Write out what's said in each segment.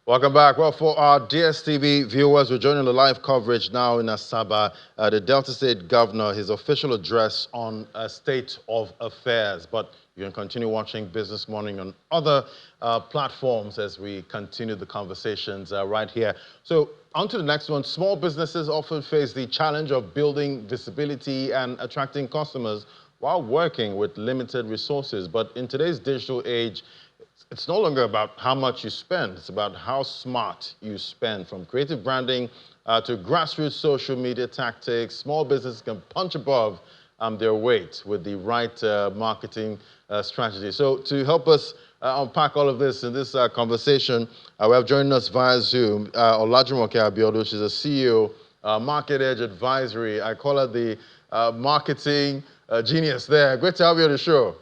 Welcome back. Well, for our DSTV viewers, we're joining the live coverage now in Asaba. The Delta State Governor, his official address on a state of affairs. But you can continue watching Business Morning on other platforms as we continue the conversations right here. So on to the next one. Small businesses often face the challenge of building visibility and attracting customers while working with limited resources. But in today's digital age, it's no longer about how much you spend. It's about how smart you spend. From creative branding to grassroots social media tactics, small businesses can punch above their weight with the right marketing strategy. So to help us unpack all of this in this conversation, we have joining us via Zoom Olajumoke Abiodun. She's a CEO, MarketEdge Advisory. I call her the marketing genius there. Great to have you on the show.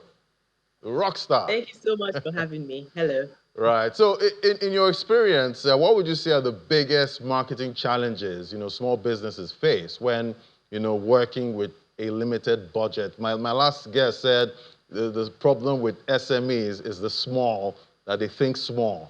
Rock star. Thank you so much for having me. Hello. Right. So in your experience, what would you say are the biggest marketing challenges, small businesses face when, working with a limited budget? My last guest said the problem with SMEs is the small, that they think small.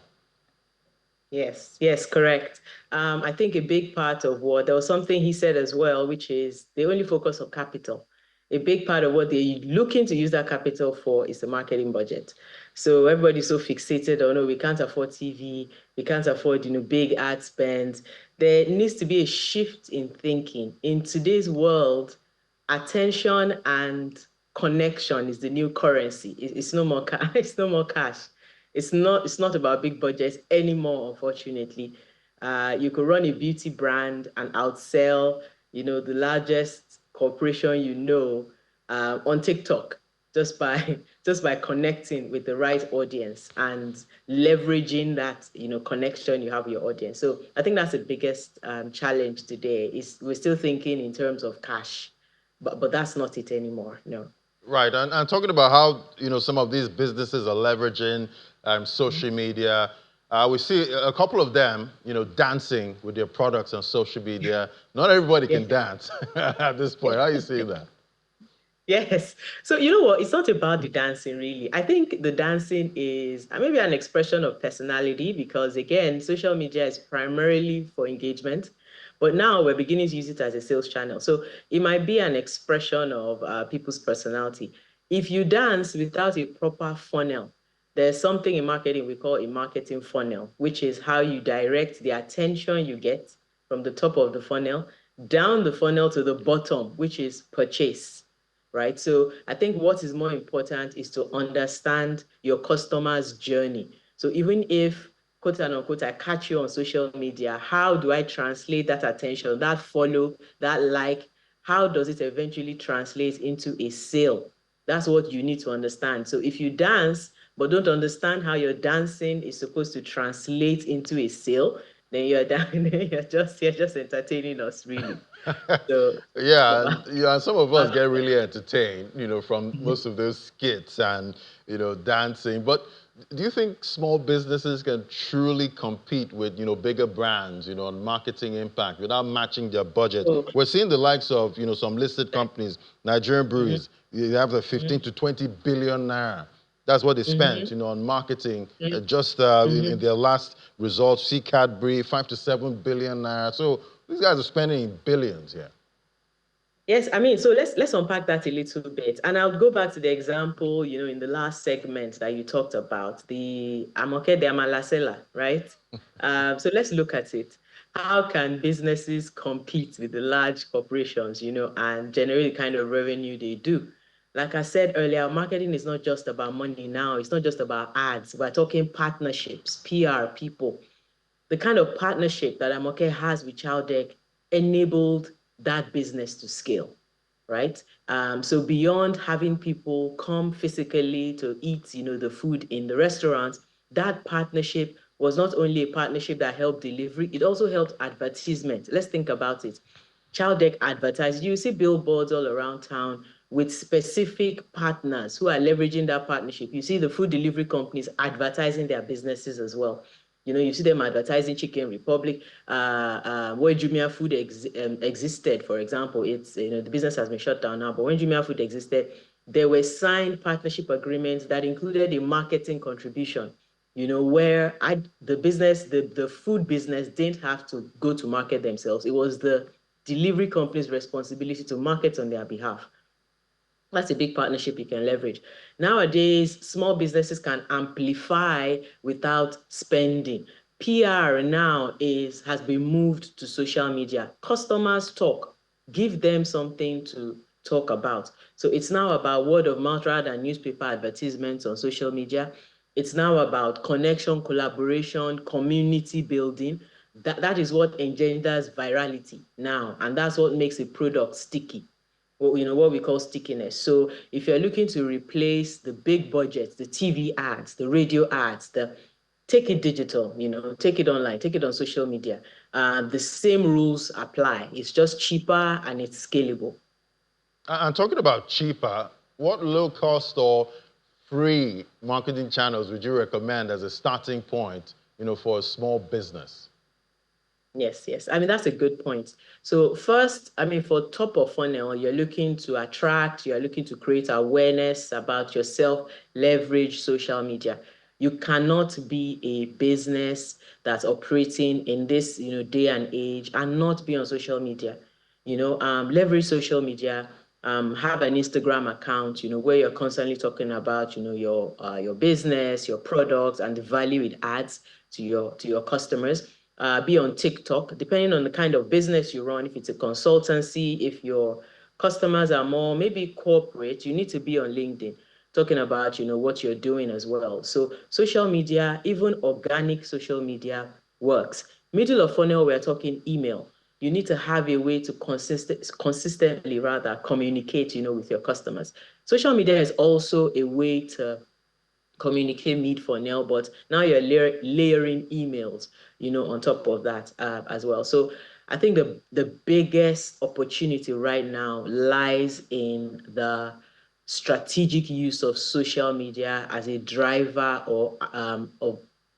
Yes, correct. I think a big part of there was something he said as well, which is they only focus on capital. A big part of what they're looking to use that capital for is the marketing budget. So everybody's so fixated on, no, we can't afford TV, we can't afford, big ad spends. There needs to be a shift in thinking. In today's world, attention and connection is the new currency. It's no more it's no more cash. It's not about big budgets anymore, unfortunately. You could run a beauty brand and outsell, the largest corporation on TikTok just by connecting with the right audience and leveraging that connection you have with your audience. So I think that's the biggest challenge today. Is we're still thinking in terms of cash, but that's not it anymore. No. Right, and talking about how some of these businesses are leveraging social media. We see a couple of them, dancing with their products on social media. Not everybody can dance at this point. How are you seeing that? Yes. So you know what? It's not about the dancing, really. I think the dancing is maybe an expression of personality because, again, social media is primarily for engagement. But now we're beginning to use it as a sales channel. So it might be an expression of people's personality. If you dance without a proper funnel, there's something in marketing we call a marketing funnel, which is how you direct the attention you get from the top of the funnel down the funnel to the bottom, which is purchase. Right? So I think what is more important is to understand your customer's journey. So even if, quote unquote, I catch you on social media, how do I translate that attention, that follow, that like, how does it eventually translate into a sale? That's what you need to understand. So if you dance, but don't understand how your dancing is supposed to translate into a sale, then you're just entertaining us, really. So yeah, some of us get really entertained, from most of those skits and dancing. But do you think small businesses can truly compete with bigger brands, on marketing impact without matching their budget? We're seeing the likes of some listed companies, Nigerian breweries. They have the 15 to 20 billion naira. That's what they spent, on marketing. Just in their last results, see Cadbury, 5 to 7 billion naira. So these guys are spending billions here. Yes, so let's unpack that a little bit. And I'll go back to the example, in the last segment that you talked about, the Amoke de Amalasela, right? So let's look at it. How can businesses compete with the large corporations, and generate the kind of revenue they do? Like I said earlier, marketing is not just about money now. It's not just about ads. We're talking partnerships, PR, people. The kind of partnership that Amoke has with Chowdeck enabled that business to scale, right? So beyond having people come physically to eat, the food in the restaurant, that partnership was not only a partnership that helped delivery, it also helped advertisement. Let's think about it. Chowdeck advertised. You see billboards all around town with specific partners who are leveraging that partnership. You see the food delivery companies advertising their businesses as well. You see them advertising Chicken Republic, where Jumia Food existed, for example. It's, the business has been shut down now, but when Jumia Food existed, there were signed partnership agreements that included a marketing contribution. where the food business didn't have to go to market themselves. It was the delivery company's responsibility to market on their behalf. That's a big partnership you can leverage. Nowadays, small businesses can amplify without spending. PR now has been moved to social media. Customers talk. Give them something to talk about. So it's now about word of mouth rather than newspaper advertisements on social media. It's now about connection, collaboration, community building. That is what engenders virality now, and that's what makes a product sticky. What we call stickiness. So if you're looking to replace the big budgets, the TV ads, the radio ads, take it digital, take it online, take it on social media. The same rules apply. It's just cheaper and it's scalable. And talking about cheaper, what low cost or free marketing channels would you recommend as a starting point, for a small business? Yes. I mean, that's a good point. So first, I mean, for top of funnel, you're looking to create awareness about yourself, leverage social media. You cannot be a business that's operating in this, day and age and not be on social media. Leverage social media, have an Instagram account, where you're constantly talking about, your business, your products, and the value it adds to your customers. Be on TikTok, depending on the kind of business you run. If it's a consultancy, if your customers are more maybe corporate, you need to be on LinkedIn, talking about what you're doing as well. So social media, even organic social media, works. Middle of funnel, we're talking email. You need to have a way to consistently rather communicate, with your customers. Social media is also a way to communicate mid funnel, but now you're layering emails, on top of that as well. So I think the biggest opportunity right now lies in the strategic use of social media as a driver or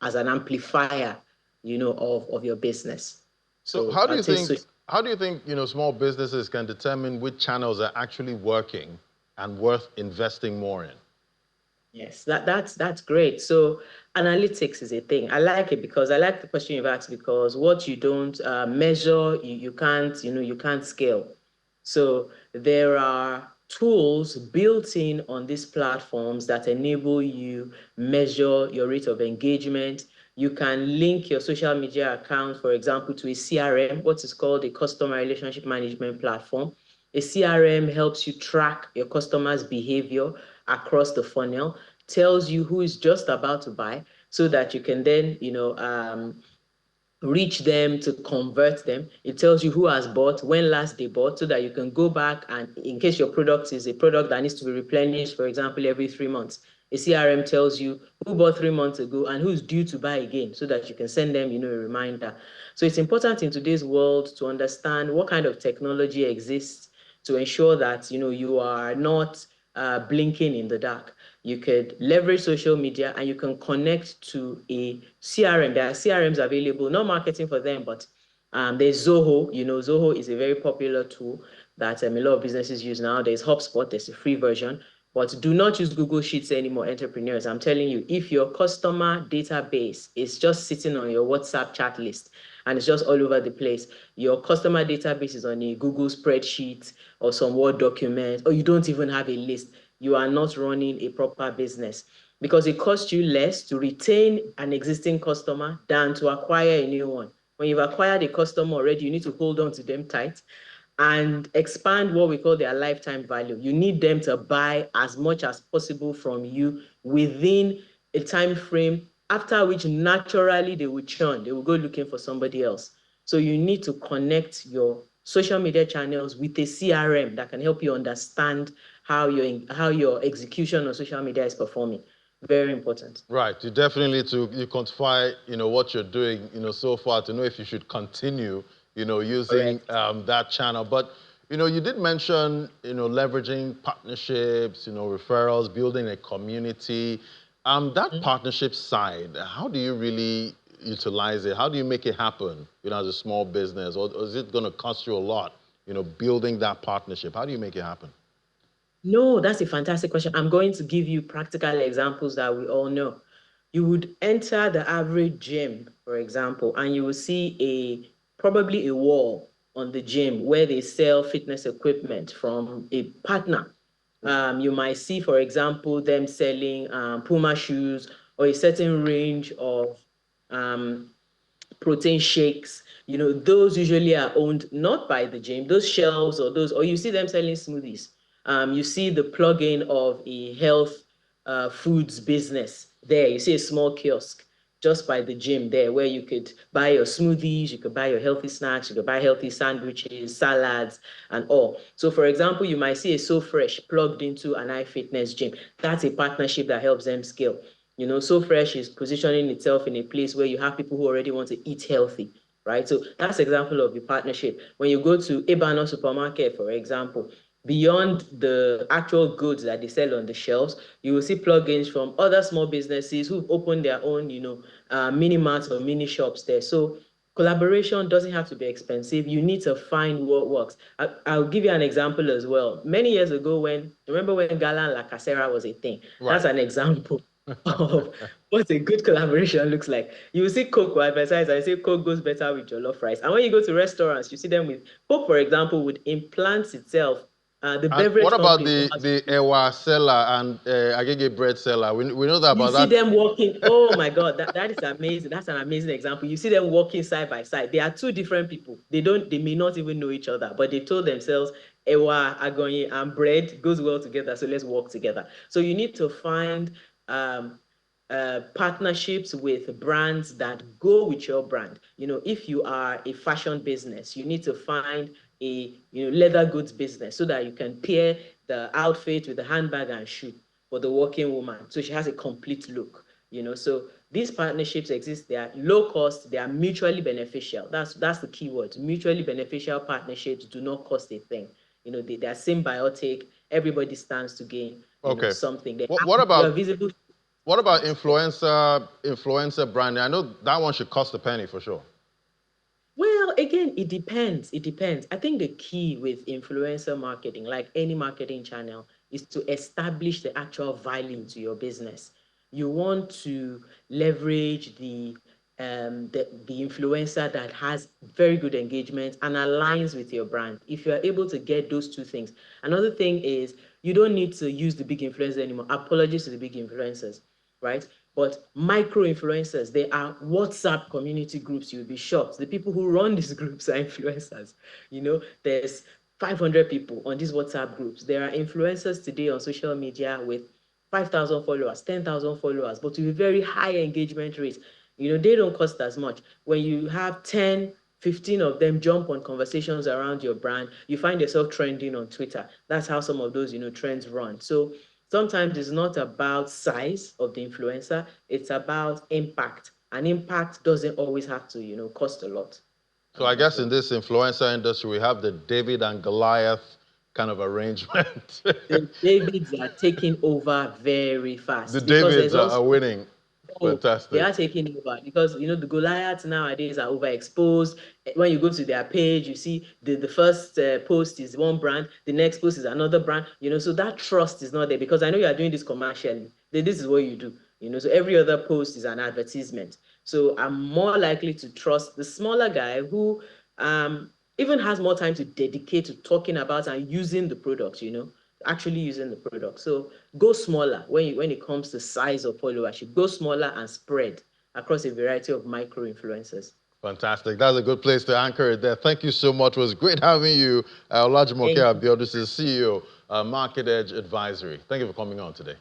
as an amplifier, of your business. So So I'd say how do you think, small businesses can determine which channels are actually working and worth investing more in? Yes, that's great. So analytics is a thing. I like it because I like the question you've asked, because what you don't measure, you can't, you can't scale. So there are tools built in on these platforms that enable you measure your rate of engagement. You can link your social media account, for example, to a CRM, what is called a customer relationship management platform. A CRM helps you track your customers' behavior across the funnel, tells you who is just about to buy, so that you can then, reach them to convert them. It tells you who has bought, when last they bought, so that you can go back and in case your product is a product that needs to be replenished, for example, every 3 months, a CRM tells you who bought 3 months ago and who's due to buy again, so that you can send them, a reminder. So it's important in today's world to understand what kind of technology exists to ensure that, you are not blinking in the dark. You could leverage social media and you can connect to a CRM. There are CRMs available, not marketing for them, but there's Zoho. Zoho is a very popular tool that a lot of businesses use now. There's HubSpot, there's a free version. But do not use Google Sheets anymore, entrepreneurs. I'm telling you, if your customer database is just sitting on your WhatsApp chat list and it's just all over the place, your customer database is on a Google spreadsheet or some Word document, or you don't even have a list, you are not running a proper business, because it costs you less to retain an existing customer than to acquire a new one. When you've acquired a customer already, you need to hold on to them tight and expand what we call their lifetime value. You need them to buy as much as possible from you within a time frame, after which naturally they will churn. They will go looking for somebody else. So you need to connect your social media channels with a CRM that can help you understand how your execution on social media is performing. Very important. Right. You definitely you quantify, what you're doing, so far to know if you should continue, using that channel. But, you did mention, leveraging partnerships, referrals, building a community. That partnership side, how do you really utilize it? How do you make it happen, as a small business? Or is it going to cost you a lot, building that partnership? How do you make it happen? No, that's a fantastic question. I'm going to give you practical examples that we all know. You would enter the average gym, for example, and you will see probably a wall on the gym where they sell fitness equipment from a partner. You might see, for example, them selling Puma shoes or a certain range of protein shakes. Those usually are owned not by the gym, those shelves or you see them selling smoothies. You see the plug-in of a health foods business there. You see a small kiosk just by the gym there where you could buy your smoothies, you could buy your healthy snacks, you could buy healthy sandwiches, salads, and all. So, for example, you might see a So Fresh plugged into an iFitness gym. That's a partnership that helps them scale. So Fresh is positioning itself in a place where you have people who already want to eat healthy, right? So that's an example of a partnership. When you go to Ebano supermarket, for example, beyond the actual goods that they sell on the shelves, you will see plugins from other small businesses who've opened their own, mini marts or mini shops there. So collaboration doesn't have to be expensive. You need to find what works. I'll give you an example as well. Many years ago, remember when Gala and La Casera was a thing? Right. That's an example of what a good collaboration looks like. You will see Coke will advertise and say Coke goes better with jollof rice. And when you go to restaurants, you see them with Coke, for example, would implant itself. The beverage what about companies the Ewa seller and Agege bread seller? We know that about that. You see them walking. Oh my God, that is amazing. That's an amazing example. You see them walking side by side. They are two different people. They may not even know each other, but they've told themselves, Ewa, Agonye, and bread goes well together. So let's walk together. So you need to find partnerships with brands that go with your brand. If you are a fashion business, you need to find a leather goods business so that you can pair the outfit with the handbag and shoe for the working woman, so she has a complete look. So these partnerships exist. They are low cost. They are mutually beneficial. That's the key word. Mutually beneficial partnerships do not cost a thing. They are symbiotic. Everybody stands to gain. Something. What about visible? What about influencer branding? I know that one should cost a penny for sure. Well, again, it depends. It depends. I think the key with influencer marketing, like any marketing channel, is to establish the actual value to your business. You want to leverage the influencer that has very good engagement and aligns with your brand. If you are able to get those two things. Another thing is you don't need to use the big influencers anymore. Apologies to the big influencers, right? But micro influencers, they are WhatsApp community groups. You'll be shocked. The people who run these groups are influencers. There's 500 people on these WhatsApp groups. There are influencers today on social media with 5,000 followers, 10,000 followers, but with a very high engagement rate. They don't cost as much. When you have 10, 15 of them jump on conversations around your brand, you find yourself trending on Twitter. That's how some of those, trends run. So sometimes it's not about size of the influencer, it's about impact. And impact doesn't always have to, cost a lot. So I guess in this influencer industry, we have the David and Goliath kind of arrangement. The Davids are taking over very fast. The Davids are winning. Fantastic. They are taking over because the Goliaths nowadays are overexposed. When you go to their page, you see the first post is one brand, the next post is another brand. So that trust is not there because I know you are doing this commercially. This is what you do. So every other post is an advertisement. So I'm more likely to trust the smaller guy who even has more time to dedicate to talking about and using the product. Actually using the product. So go smaller when it comes to size of followership. Go smaller and spread across a variety of micro influencers. Fantastic. That's a good place to anchor it there. Thank you so much. It was great having you. Olajumoke Abiodun is CEO, MarketEdge Advisory. Thank you for coming on today.